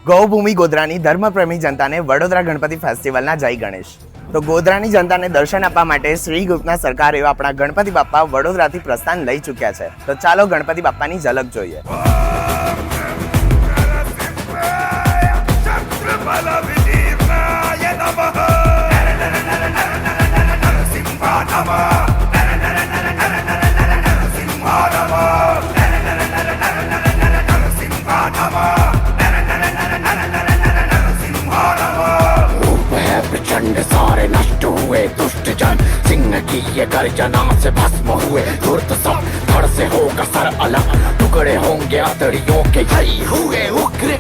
ગૌભૂમિ ગોધરાની ધર્મપ્રેમી જનતાને વડોદરા ગણપતિ ફેસ્ટિવલના જય ગણેશ। તો ગોધરાની જનતાને દર્શન આપવા માટે શ્રી ગુપ્તના સરકાર એવા આપણા ગણપતિ બાપ્પા વડોદરાથી પ્રસ્થાન લઈ ચૂક્યા છે। તો ચાલો ગણપતિ બાપ્પાની ઝલક જોઈએ। सारे नष्ट हुए दुष्ट जन, सिंह की ये गर्जना से भस्म हुए धूर्त सब। धड़ से होगा सर अलग, टुकड़े होंगे अतड़ियों के, यही हुए उग्र